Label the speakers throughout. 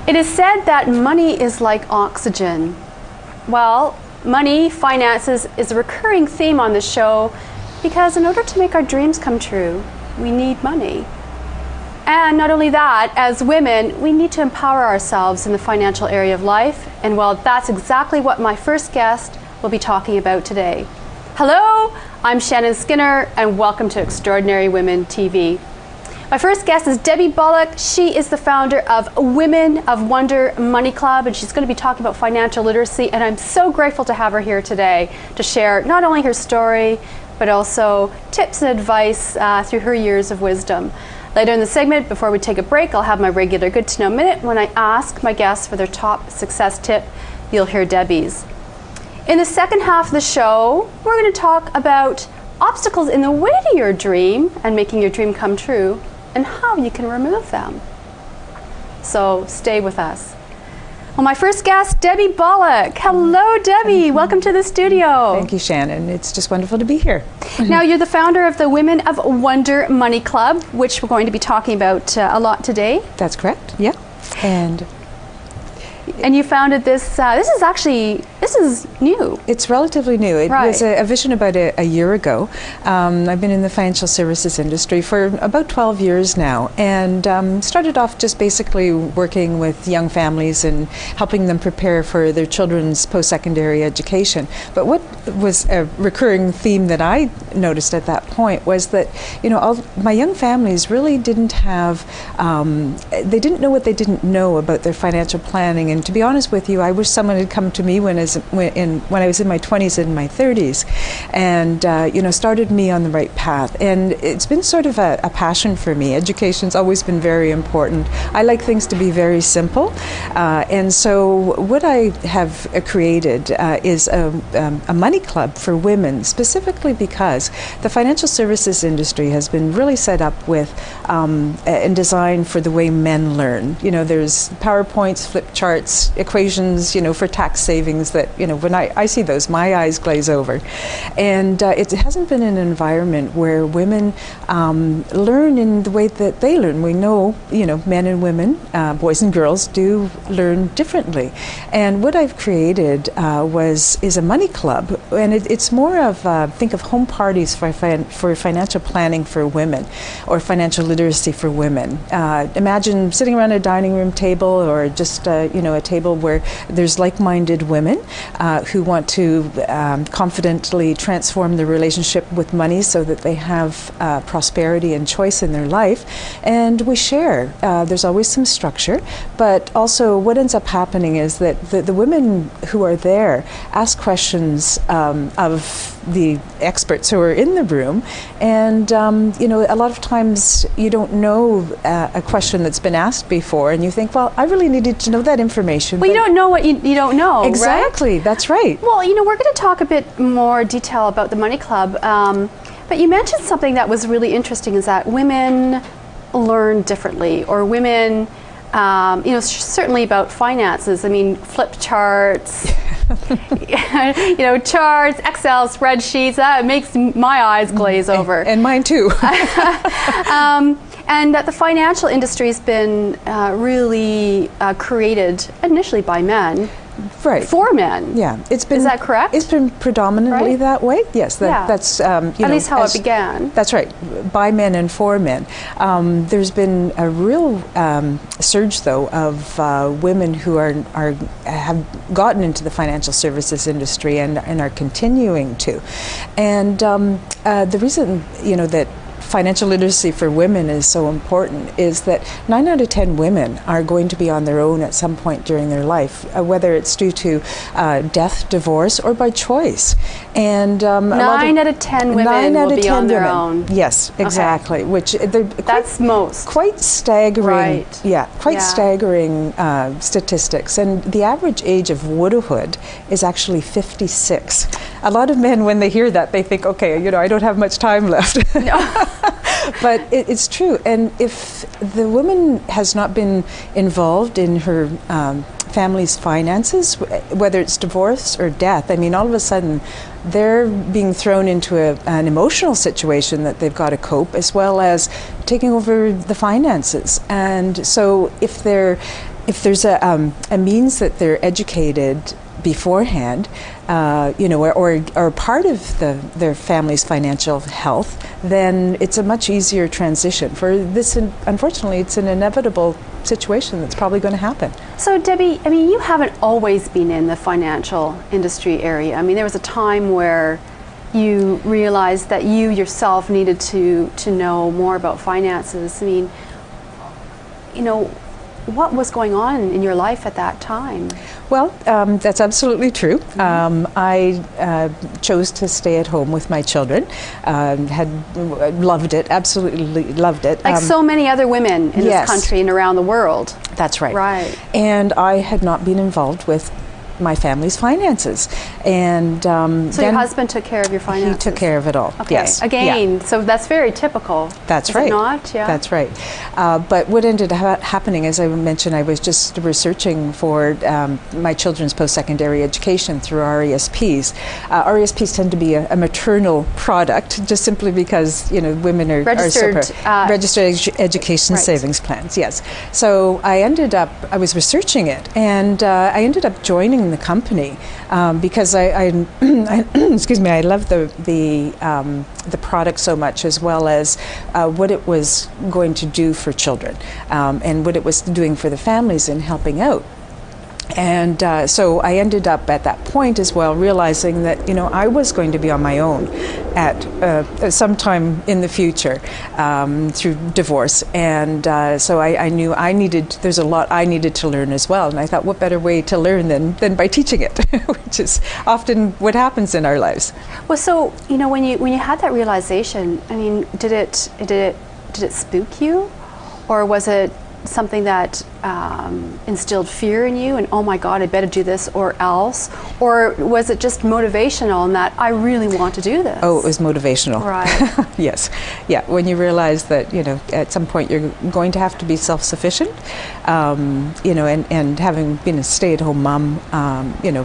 Speaker 1: It is said that money is like oxygen. Well, money, finances is a recurring theme on this show because in order to make our dreams come true, we need money. And not only that, as women, we need to empower ourselves in the financial area of life. And well, that's exactly what my first guest will be talking about today. Hello, I'm Shannon Skinner, and welcome to Extraordinary Women TV. My first guest is Debbie Bullock. She is the founder of Women of Wonder Money Club, and she's going to be talking about financial literacy. And I'm so grateful to have her here today to share not only her story, but also tips and advice through her years of wisdom. Later in the segment, before we take a break, I'll have my regular Good to Know Minute. When I ask my guests for their top success tip, you'll hear Debbie's. In the second half of the show, we're going to talk about obstacles in the way to your dream and making your dream come true, and how you can remove them. So stay with us. Well, my first guest, Debbie Bullock. Hello, Debbie. Welcome to the studio.
Speaker 2: Thank you, Shannon. It's just wonderful to be here.
Speaker 1: Now, you're the founder of the Women of Wonder Money Club, which we're going to be talking about a lot today.
Speaker 2: That's correct. Yeah.
Speaker 1: And you founded this, this is new.
Speaker 2: It's relatively new. It was a vision about a year ago. I've been in the financial services industry for about 12 years now, and started off just basically working with young families and helping them prepare for their children's post-secondary education. But what was a recurring theme that I noticed at that point was that, you know, all my young families really didn't have, they didn't know what they didn't know about their financial planning. And to be honest with you, I wish someone had come to me when I was in my 20s and my 30s, and you know, started me on the right path. And it's been sort of a passion for me. Education's always been very important. I like things to be very simple, and so what I have created is a money club for women, specifically because the financial services industry has been really set up with and designed for the way men learn. You know, there's PowerPoints, flip charts, equations, you know, for tax savings that, you know, when I see those, my eyes glaze over. And it hasn't been an environment where women learn in the way that they learn. We know, you know, men and women, boys and girls do learn differently. And what I've created is a money club, and it's more of, think of home parties for financial planning for women, or financial literacy for women. Imagine sitting around a dining room table, or just, you know, a table where there's like-minded women who want to confidently transform their relationship with money so that they have prosperity and choice in their life. And we share. There's always some structure, but also what ends up happening is that the women who are there ask questions of the experts who are in the room, and you know, a lot of times you don't know a question that's been asked before, and you think, well, I really needed to know that information.
Speaker 1: Well, you don't know what you don't know.
Speaker 2: Exactly,
Speaker 1: right?
Speaker 2: That's right.
Speaker 1: Well, you know, we're going to talk a bit more detail about the Money Club, but you mentioned something that was really interesting, is that women learn differently, or women, you know, certainly about finances. I mean, flip charts, you know, charts, Excel spreadsheets, that makes my eyes glaze over.
Speaker 2: And mine too.
Speaker 1: And that the financial industry has been really created initially by men.
Speaker 2: Right.
Speaker 1: For men.
Speaker 2: Yeah. It's been,
Speaker 1: is that correct?
Speaker 2: It's been predominantly that way. Yes. That's
Speaker 1: at least how it began.
Speaker 2: That's right. By men and for men. There's been a real surge, though, of women who have gotten into the financial services industry and are continuing to. And the reason, you know, that financial literacy for women is so important is that 9 out of 10 women are going to be on their own at some point during their life, whether it's due to death, divorce, or by choice. And
Speaker 1: 9 out of 10 women will be on their own.
Speaker 2: Yes, exactly. Okay. Which
Speaker 1: that's most.
Speaker 2: Quite staggering.
Speaker 1: Right.
Speaker 2: Yeah, quite staggering statistics. And the average age of widowhood is actually 56. A lot of men, when they hear that, they think, okay, you know, I don't have much time left. No. But it's true. And if the woman has not been involved in her family's finances, whether it's divorce or death, I mean, all of a sudden they're being thrown into an emotional situation that they've got to cope, as well as taking over the finances. And so if they're if there's a means that they're educated beforehand, or part of their family's financial health, then it's a much easier transition. For this, unfortunately, it's an inevitable situation that's probably going to happen.
Speaker 1: So Debbie, I mean, you haven't always been in the financial industry area. I mean, there was a time where you realized that you yourself needed to know more about finances. I mean, what was going on in your life at that time?
Speaker 2: Well, that's absolutely true. I chose to stay at home with my children. Had loved it, absolutely loved it.
Speaker 1: Like so many other women in this country and around the world.
Speaker 2: That's right.
Speaker 1: Right.
Speaker 2: And I had not been involved with my family's finances, and
Speaker 1: so your husband took care of your finances.
Speaker 2: He took care of it all.
Speaker 1: Okay.
Speaker 2: Yes.
Speaker 1: Again, so that's very typical.
Speaker 2: That's
Speaker 1: Is
Speaker 2: right.
Speaker 1: It not? Yeah.
Speaker 2: That's right. But what ended up happening, as I mentioned, I was just researching for my children's post-secondary education through RESPs. RESPs tend to be a maternal product, just simply because women are registered education savings plans. Yes. So I was researching it, and I ended up joining the company because I excuse me, I love the product so much, as well as what it was going to do for children, and what it was doing for the families in helping out. And so I ended up at that point as well realizing that I was going to be on my own at some time in the future through divorce, and so I knew there's a lot I needed to learn as well, and I thought, what better way to learn than by teaching it, which is often what happens in our lives.
Speaker 1: Well, so when you had that realization, I mean, did it spook you, or was it something that instilled fear in you, and oh my God, I better do this or else? Or was it just motivational in that I really want to do this?
Speaker 2: Oh, it was motivational.
Speaker 1: Right.
Speaker 2: Yes. Yeah, when you realize that, at some point you're going to have to be self-sufficient, and having been a stay-at-home mom,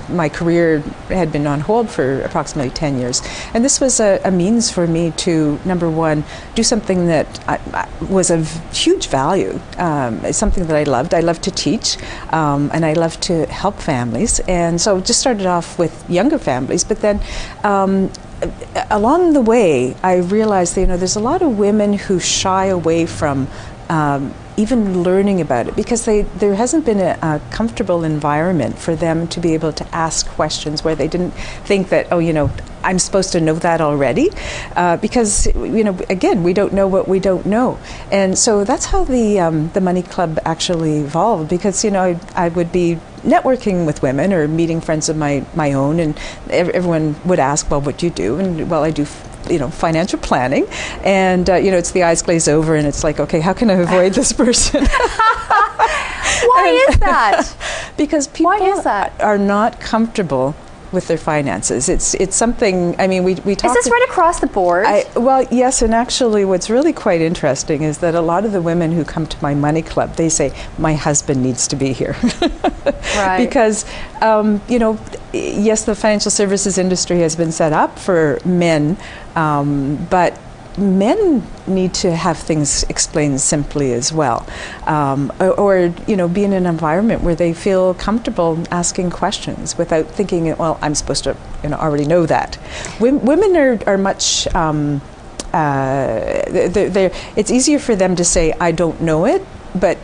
Speaker 2: my career had been on hold for approximately 10 years. And this was a means for me to, number one, do something that was of huge value. It's something that I loved. I loved to teach, and I loved to help families. And so just started off with younger families, but then along the way, I realized that, there's a lot of women who shy away from even learning about it because there hasn't been a comfortable environment for them to be able to ask questions where they didn't think that, I'm supposed to know that already, because again, we don't know what we don't know. And so that's how the Money Club actually evolved, because I would be networking with women or meeting friends of my own, and everyone would ask, well, what do you do? And well, I do financial planning, and it's the eyes glaze over, and it's like, okay, how can I avoid this person?
Speaker 1: Why is that?
Speaker 2: Because people are not comfortable with their finances. It's something, I mean, we talk...
Speaker 1: Is this right across the board?
Speaker 2: Well, yes, and actually what's really quite interesting is that a lot of the women who come to my Money Club, they say, my husband needs to be here.
Speaker 1: Right.
Speaker 2: Because, yes, the financial services industry has been set up for men, but men need to have things explained simply as well, or be in an environment where they feel comfortable asking questions without thinking, well, I'm supposed to already know that. Women are much it's easier for them to say I don't know it, but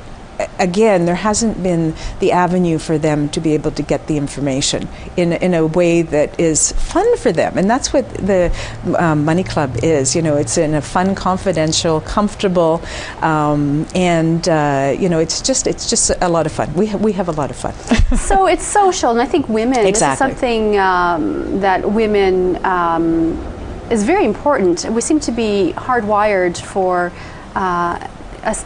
Speaker 2: again, there hasn't been the avenue for them to be able to get the information in a way that is fun for them. And that's what the Money Club is. It's in a fun, confidential, comfortable, and it's just a lot of fun. We have a lot of fun.
Speaker 1: So it's social, and I think women,
Speaker 2: exactly.
Speaker 1: This is something that women is very important. We seem to be hardwired for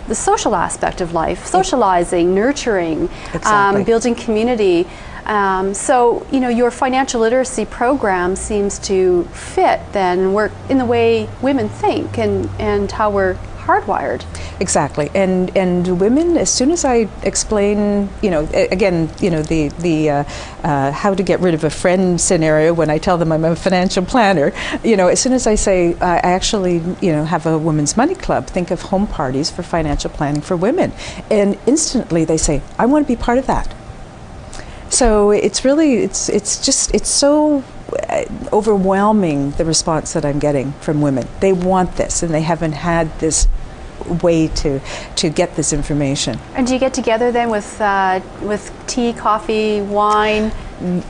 Speaker 1: the social aspect of life, socializing, nurturing,
Speaker 2: exactly.
Speaker 1: Building community. So, your financial literacy program seems to fit then work in the way women think and how we're hardwired.
Speaker 2: Exactly, and women, as soon as I explain, again, the how to get rid of a friend scenario when I tell them I'm a financial planner, as soon as I say I actually, have a women's money club, think of home parties for financial planning for women, and instantly they say, I want to be part of that. So it's really, it's so overwhelming, the response that I'm getting from women. They want this, and they haven't had this way to get this information.
Speaker 1: And do you get together then with tea, coffee, wine?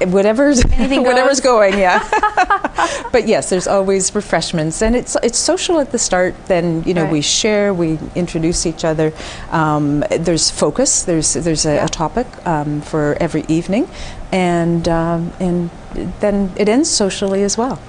Speaker 2: Whatever's going, yeah. But yes, there's always refreshments, and it's social at the start. Then we share, we introduce each other. There's focus. There's a topic for every evening, and then it ends socially as well.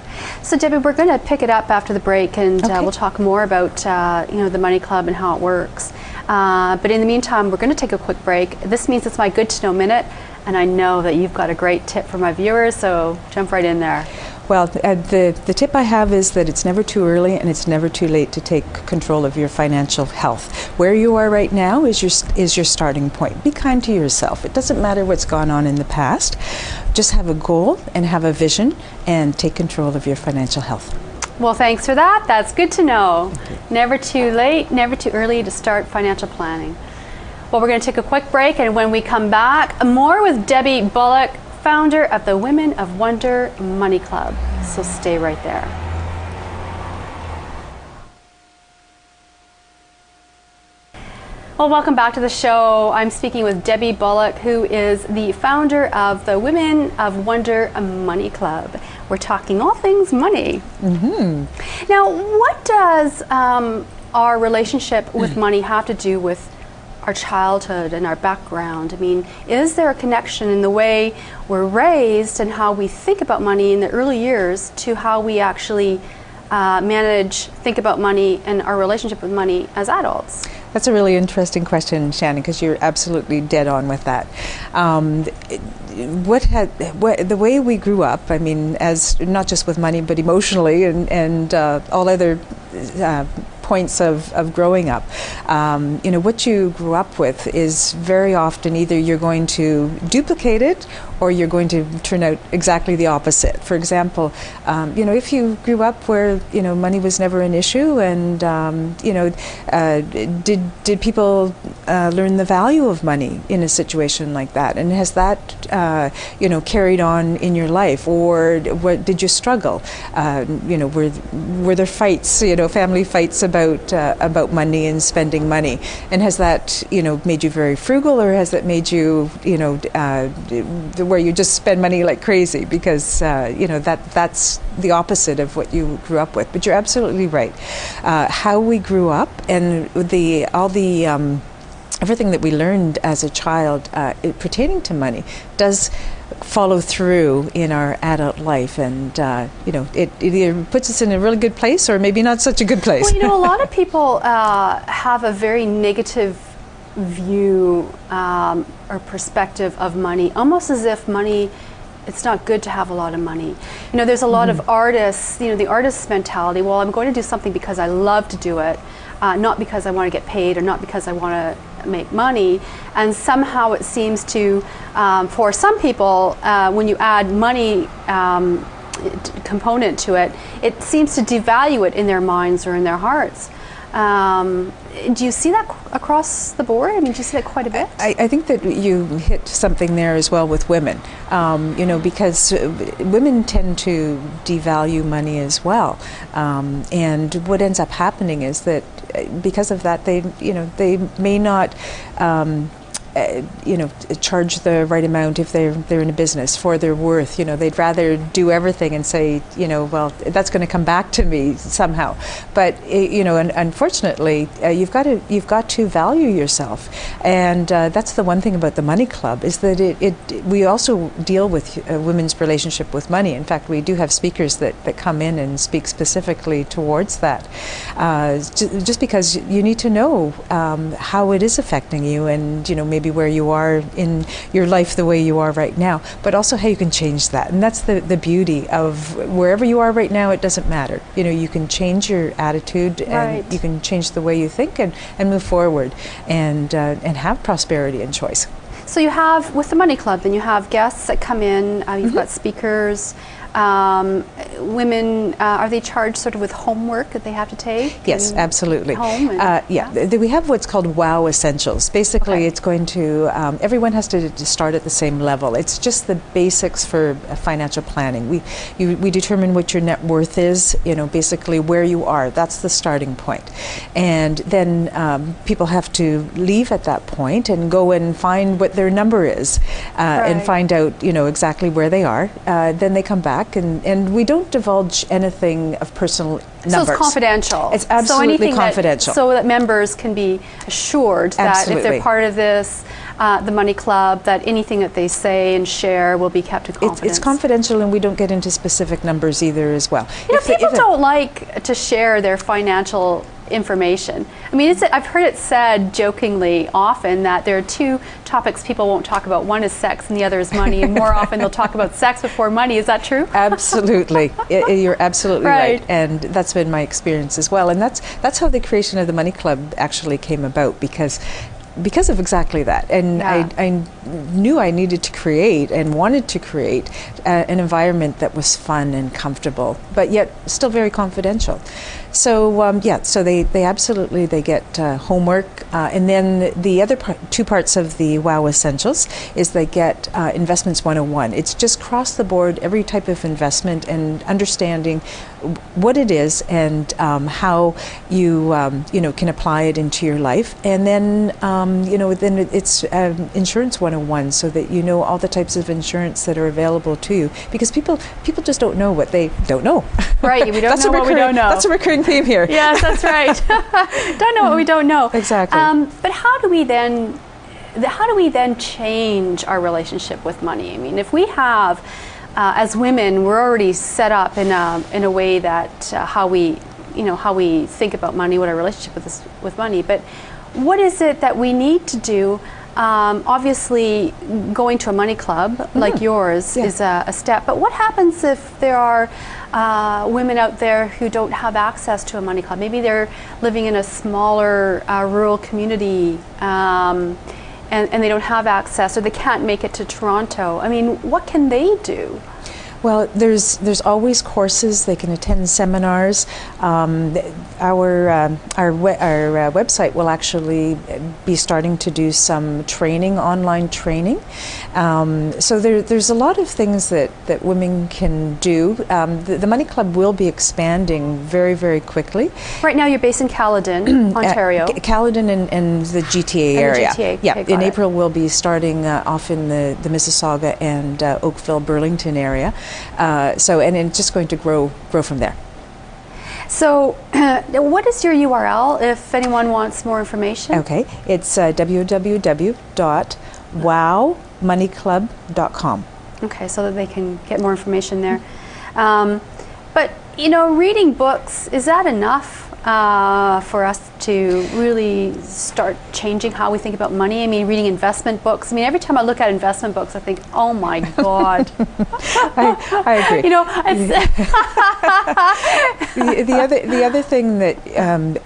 Speaker 1: So Debbie, we're going to pick it up after the break, and we'll talk more about the Money Club and how it works. But in the meantime, we're going to take a quick break. This means it's my Good to Know Minute, and I know that you've got a great tip for my viewers, so jump right in there.
Speaker 2: Well, the tip I have is that it's never too early and it's never too late to take control of your financial health. Where you are right now is your starting point. Be kind to yourself. It doesn't matter what's gone on in the past. Just have a goal and have a vision and take control of your financial health.
Speaker 1: Well, thanks for that. That's good to know. Never too late, never too early to start financial planning. Well, we're going to take a quick break, and when we come back, more with Debbie Bullock, founder of the Women of Wonder Money Club. So stay right there. Well, welcome back to the show. I'm speaking with Debbie Bullock, who is the founder of the Women of Wonder Money Club. We're talking all things money. Mm-hmm. Now, what does our relationship with money have to do with our childhood and our background? I mean, is there a connection in the way we're raised and how we think about money in the early years to how we actually think about money and our relationship with money as adults?
Speaker 2: That's a really interesting question, Shannon, because you're absolutely dead on with that. The way we grew up, I mean, as not just with money, but emotionally and all other points of growing up, what you grew up with is very often either you're going to duplicate it or you're going to turn out exactly the opposite. For example, if you grew up where money was never an issue, and did people learn the value of money in a situation like that, and has that carried on in your life, or did you struggle? Were there fights, family fights about money and spending money, and has that made you very frugal, or has that made you where you just spend money like crazy because that's the opposite of what you grew up with? But you're absolutely right. How we grew up and everything that we learned as a child pertaining to money does follow through in our adult life, and it either puts us in a really good place or maybe not such a good place.
Speaker 1: Well, a lot of people have a very negative view or perspective of money, almost as if money, it's not good to have a lot of money. There's a lot of artists, the artist's mentality, well, I'm going to do something because I love to do it, not because I want to get paid or not because I want to make money. And somehow it seems to, for some people, when you add money component to it, it seems to devalue it in their minds or in their hearts. Do you see that across the board? I mean, do you see that quite a bit?
Speaker 2: I think that you hit something there as well with women, because women tend to devalue money as well. And what ends up happening is that because of that, they may not charge the right amount if they're in a business for their worth. They'd rather do everything and say, well, that's going to come back to me somehow. But and unfortunately, you've got to value yourself, and that's the one thing about the Money Club is that we also deal with women's relationship with money. In fact, we do have speakers that come in and speak specifically towards that, just because you need to know how it is affecting you, and maybe maybe where you are in your life the way you are right now, but also how you can change that. And that's the beauty of wherever you are right now, it doesn't matter. You can change your attitude and you can change the way you think and move forward and have prosperity and choice.
Speaker 1: So you have, with the Money Club, then you have guests that come in, you've got speakers, women, are they charged sort of with homework that they have to take?
Speaker 2: Yes, absolutely.
Speaker 1: Home and,
Speaker 2: we have what's called WOW Essentials. Basically, it's going to, everyone has to start at the same level. It's just the basics for financial planning. We determine what your net worth is, basically where you are. That's the starting point. And then people have to leave at that point and go and find what their number is and find out, exactly where they are. Then they come back and we don't divulge anything of personal numbers.
Speaker 1: So it's confidential.
Speaker 2: It's absolutely confidential.
Speaker 1: So that members can be assured that if they're part of this, the Money Club, that anything that they say and share will be kept in confidence.
Speaker 2: It's confidential, and we don't get into specific numbers either as well.
Speaker 1: People don't like to share their financial information. I mean, I've heard it said jokingly often that there are two topics people won't talk about. One is sex and the other is money, and more often they'll talk about sex before money. Is that true?
Speaker 2: Absolutely. You're absolutely right. And that's been my experience as well. And that's how the creation of the Money Club actually came about, because of exactly that. And I knew I needed to create and wanted to create an environment that was fun and comfortable, but yet still very confidential. So so they absolutely, they get homework, and then the other two parts of the WOW Essentials is they get Investments 101. It's just across the board, every type of investment and understanding what it is and how you can apply it into your life. And then then it's Insurance 101, so that you know all the types of insurance that are available to you, because people just don't know what they don't know.
Speaker 1: Right, we don't know what we don't know.
Speaker 2: That's a recurring theme here.
Speaker 1: Yes, that's right. Don't know what we don't know.
Speaker 2: Exactly.
Speaker 1: But how do we then change our relationship with money? I mean, if we have, as women, we're already set up in a way that how we think about money, what our relationship with money. But what is it that we need to do? Obviously, going to a Money Club like yours is a step. But what happens if there are women out there who don't have access to a Money Club? Maybe they're living in a smaller rural community and they don't have access, or they can't make it to Toronto. I mean, what can they do?
Speaker 2: Well, there's always courses. They can attend seminars. Our website will actually be starting to do some training, online training. So there's a lot of things that women can do. The Money Club will be expanding very, very quickly.
Speaker 1: Right now you're based in Caledon, Ontario.
Speaker 2: Caledon and the GTA area.
Speaker 1: GTA.
Speaker 2: Yeah,
Speaker 1: okay,
Speaker 2: in April we'll be starting off in the Mississauga and Oakville, Burlington area. And it's just going to grow from there. So what is your URL if anyone wants more information? Okay, it's www.wowmoneyclub.com.
Speaker 1: Okay, so that they can get more information there. But reading books, is that enough for us to really start changing how we think about money? I mean, reading investment books. I mean, every time I look at investment books, I think, oh my God.
Speaker 2: I agree. The other thing that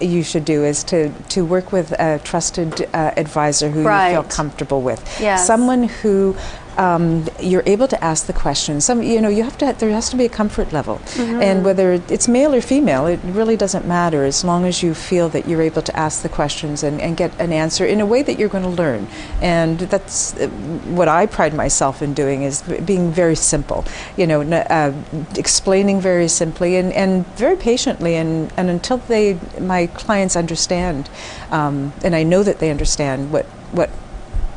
Speaker 2: you should do is to work with a trusted advisor who you feel comfortable with.
Speaker 1: Yes.
Speaker 2: Someone who you're able to ask the questions. There has to be a comfort level, and whether it's male or female, it really doesn't matter, as long as you feel that you're able to ask the questions and get an answer in a way that you're going to learn. And that's what I pride myself in doing, is being very simple. Explaining very simply and very patiently, and until my clients understand, and I know that they understand what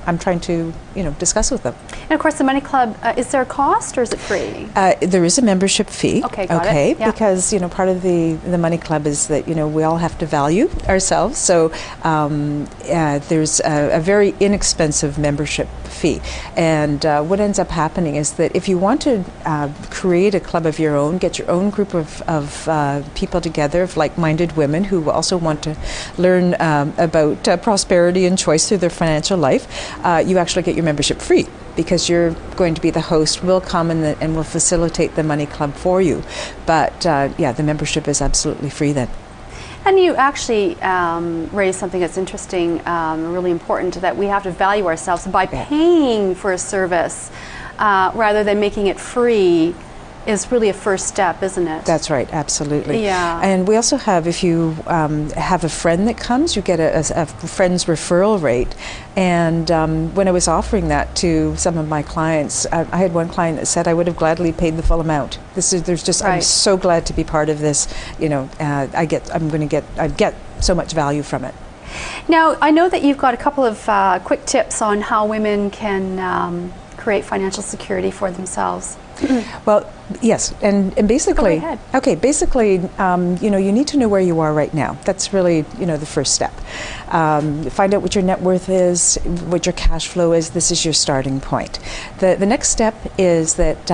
Speaker 2: I'm trying to discuss with them.
Speaker 1: And of course, the Money Club, is there a cost or is it free?
Speaker 2: There is a membership fee.
Speaker 1: Okay, got it. Yeah.
Speaker 2: Because part of the Money Club is that we all have to value ourselves. So there's a very inexpensive membership fee. And what ends up happening is that if you want to create a club of your own, get your own group of people together, of like-minded women who also want to learn about prosperity and choice through their financial life, you actually get your membership free, because you're going to be the host. We'll come and we'll facilitate the Money Club for you. But the membership is absolutely free then.
Speaker 1: And you actually raised something that's interesting, really important, that we have to value ourselves by paying for a service rather than making it free. Is really a first step, isn't it?
Speaker 2: That's right, absolutely.
Speaker 1: Yeah.
Speaker 2: And we also have, if you have a friend that comes, you get a friend's referral rate. And when I was offering that to some of my clients, I had one client that said, I would have gladly paid the full amount. I'm so glad to be part of this. I get so much value from it.
Speaker 1: Now, I know that you've got a couple of quick tips on how women can create financial security for themselves.
Speaker 2: Well, yes, and basically,
Speaker 1: go ahead.
Speaker 2: Okay, basically, you need to know where you are right now. That's really, the first step. Find out what your net worth is, what your cash flow is. This is your starting point. The next step is that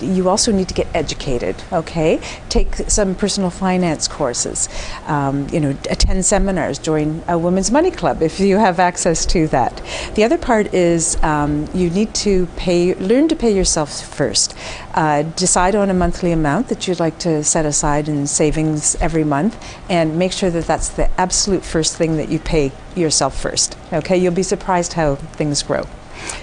Speaker 2: you also need to get educated, okay? Take some personal finance courses, attend seminars, join a women's money club if you have access to that. The other part is you need to learn to pay yourself first. Decide on a monthly amount that you'd like to set aside in savings every month, and make sure that that's the absolute first thing that you pay yourself first, okay? You'll be surprised how things grow.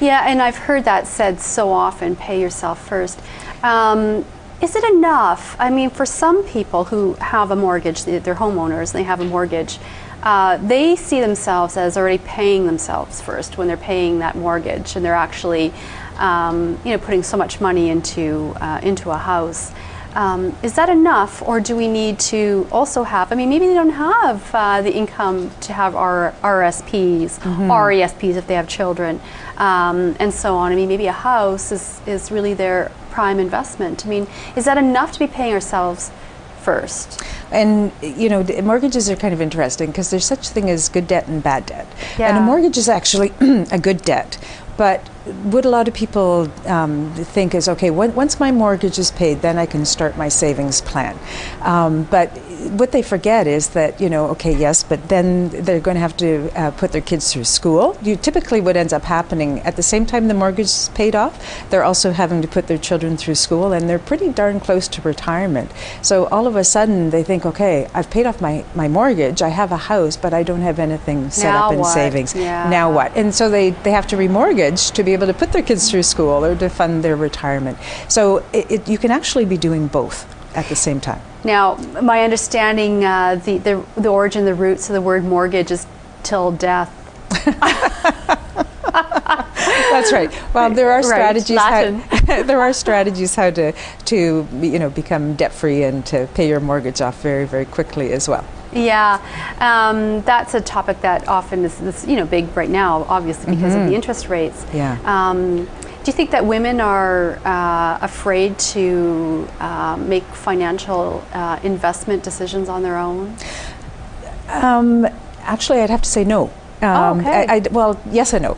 Speaker 1: Yeah, and I've heard that said so often, pay yourself first. Is it enough? I mean, for some people who have a mortgage, they're homeowners, and they have a mortgage, they see themselves as already paying themselves first when they're paying that mortgage, and they're actually putting so much money into a house. Is that enough, or do we need to also have, maybe they don't have the income to have RSPs, RESPs if they have children, and so on. Maybe a house is really their prime investment. Is that enough to be paying ourselves first?
Speaker 2: And mortgages are kind of interesting because there's such a thing as good debt and bad debt.
Speaker 1: Yeah.
Speaker 2: And a mortgage is actually a good debt. But what a lot of people think is, okay, once my mortgage is paid, then I can start my savings plan. But what they forget is that, okay, yes, but then they're going to have to put their kids through school. Typically what ends up happening, at the same time the mortgage is paid off, they're also having to put their children through school, and they're pretty darn close to retirement. So all of a sudden they think, okay, I've paid off my mortgage, I have a house, but I don't have anything set up in savings.
Speaker 1: Yeah.
Speaker 2: Now what? And so they have to remortgage to be able to put their kids through school or to fund their retirement. So you can actually be doing both at the same time.
Speaker 1: Now, my understanding, the origin, the roots of the word mortgage is till death.
Speaker 2: That's right. Well, there are strategies.
Speaker 1: Latin.
Speaker 2: There are strategies how to become debt free and to pay your mortgage off very, very quickly as well.
Speaker 1: Yeah, that's a topic that often is big right now, obviously because of the interest rates.
Speaker 2: Yeah.
Speaker 1: Do you think that women are afraid to make financial investment decisions on their own?
Speaker 2: Actually, I'd have to say no.
Speaker 1: Okay.
Speaker 2: Well, yes and no.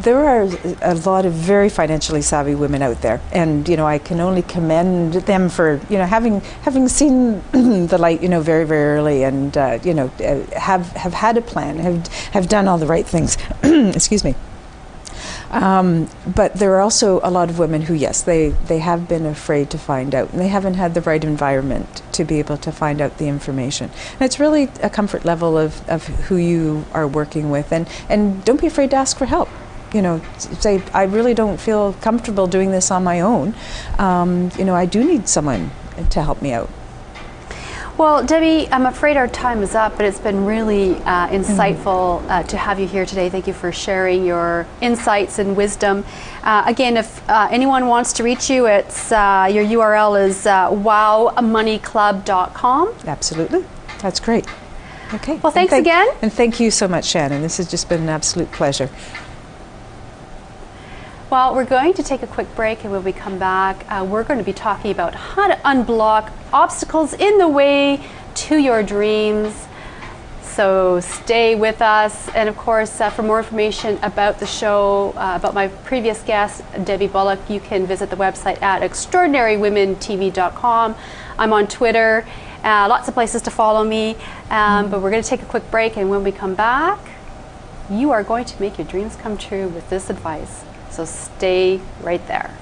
Speaker 2: There are a lot of very financially savvy women out there, and I can only commend them for having seen the light very, very early, and have had a plan, have done all the right things. Excuse me. But there are also a lot of women who, yes, they have been afraid to find out, and they haven't had the right environment to be able to find out the information. And it's really a comfort level of who you are working with, and don't be afraid to ask for help. Say, I really don't feel comfortable doing this on my own. I do need someone to help me out.
Speaker 1: Well, Debbie, I'm afraid our time is up, but it's been really insightful to have you here today. Thank you for sharing your insights and wisdom. Again, if anyone wants to reach you, it's your URL is wowmoneyclub.com.
Speaker 2: Absolutely. That's great. Okay.
Speaker 1: Well, thanks again.
Speaker 2: And thank you so much, Shannon. This has just been an absolute pleasure.
Speaker 1: Well, we're going to take a quick break, and when we come back, we're going to be talking about how to unblock obstacles in the way to your dreams. So stay with us. And of course, for more information about the show, about my previous guest, Debbie Bullock, you can visit the website at extraordinarywomentv.com. I'm on Twitter, lots of places to follow me. But we're going to take a quick break, and when we come back, you are going to make your dreams come true with this advice. So stay right there.